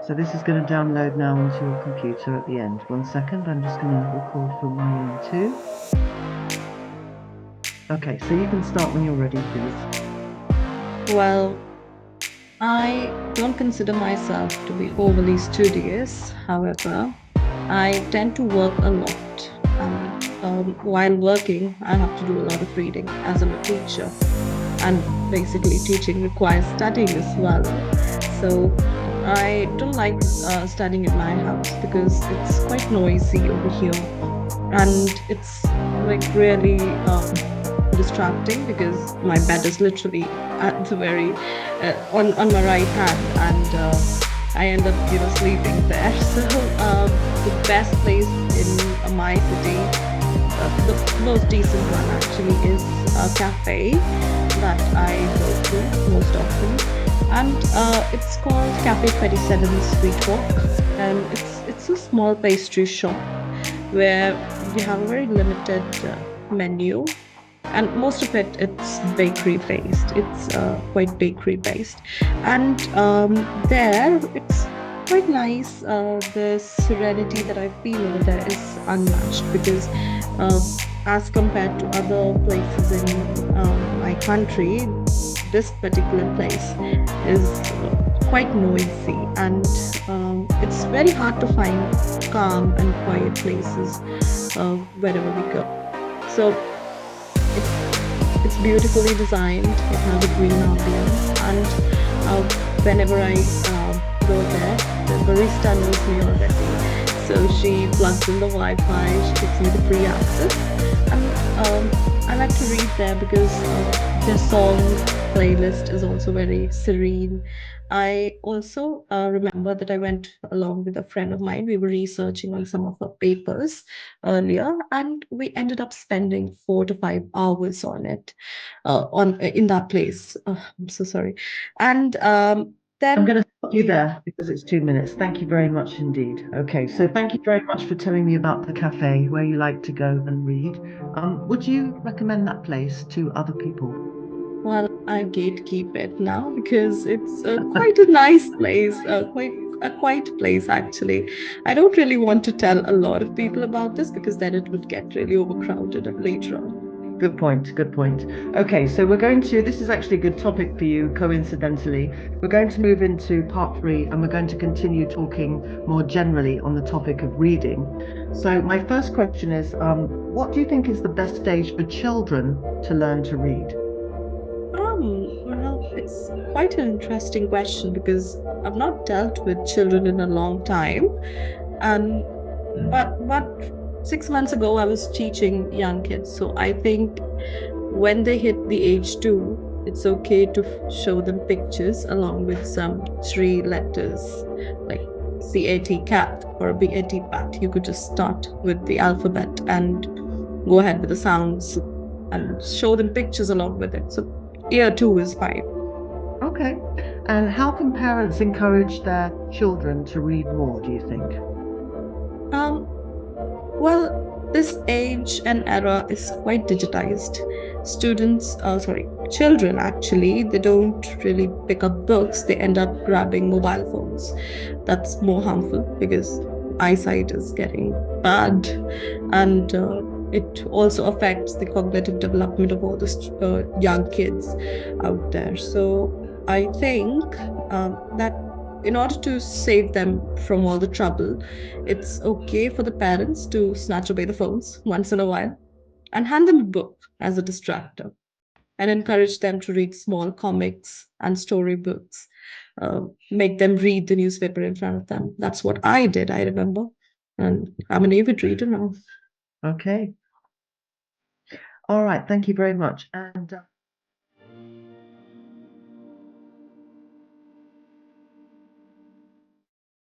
So this is going to download now onto your computer at the end. 1 second, I'm just going to record from my end too. Okay, so you can start when you're ready, please. Well, I don't consider myself to be overly studious. However, I tend to work a lot. And while working, I have to do a lot of reading as I'm a teacher. And basically, teaching requires studying as well. So I don't like studying in my house because it's quite noisy over here. And it's like really distracting because my bed is literally at the very on my right hand, and I end up sleeping there. So the best place in my city, the most decent one actually, is a cafe that I go to most often, and it's called Cafe 27 Sweet Walk, and it's a small pastry shop where you have a very limited menu, and most of it's bakery based. It's quite bakery based, and there it's quite nice. The serenity that I feel over there is unmatched because uh, as compared to other places in my country, this particular place is quite noisy, and it's very hard to find calm and quiet places wherever we go. So it's it's beautifully designed. It has a green ambience, and whenever I go there, the barista knows me already. So she plugs in the Wi-Fi. She gives me the free access, and I like to read there because their song playlist is also very serene. I also remember that I went along with a friend of mine. We were researching on some of her papers earlier, and we ended up spending 4 to 5 hours on it, on in that place. I'm so sorry. And I'm then going to stop you there because it's 2 minutes. Thank you very much indeed. Okay, so thank you very much for telling me about the cafe where you like to go and read. Would you recommend that place to other people? Well, I gatekeep it now because it's quite a nice place, quite a quiet place actually. I don't really want to tell a lot of people about this because then it would get really overcrowded later on. Good point, good point. Okay, so we're going to, this is actually a good topic for you, coincidentally. We're going to move into part three and we're going to continue talking more generally on the topic of reading. So, my first question is what do you think is the best stage for children to learn to read? Well, it's quite an interesting question because I've not dealt with children in a long time, and but 6 months ago I was teaching young kids, so I think when they hit the age two, it's okay to show them pictures along with some three letters like CAT or BAT. You could just start with the alphabet and go ahead with the sounds and show them pictures along with it. So year two is fine. Okay. And how can parents encourage their children to read more, do you think? Um, Well, this age and era is quite digitized. Children actually, they don't really pick up books. They end up grabbing mobile phones. That's more harmful because eyesight is getting bad, and it also affects the cognitive development of all the young kids out there. So I think that in order to save them from all the trouble, it's okay for the parents to snatch away the phones once in a while and hand them a book as a distractor and encourage them to read small comics and storybooks. Make them read the newspaper in front of them. That's what I did, I remember. And I'm an avid reader now. Okay. All right. Thank you very much. And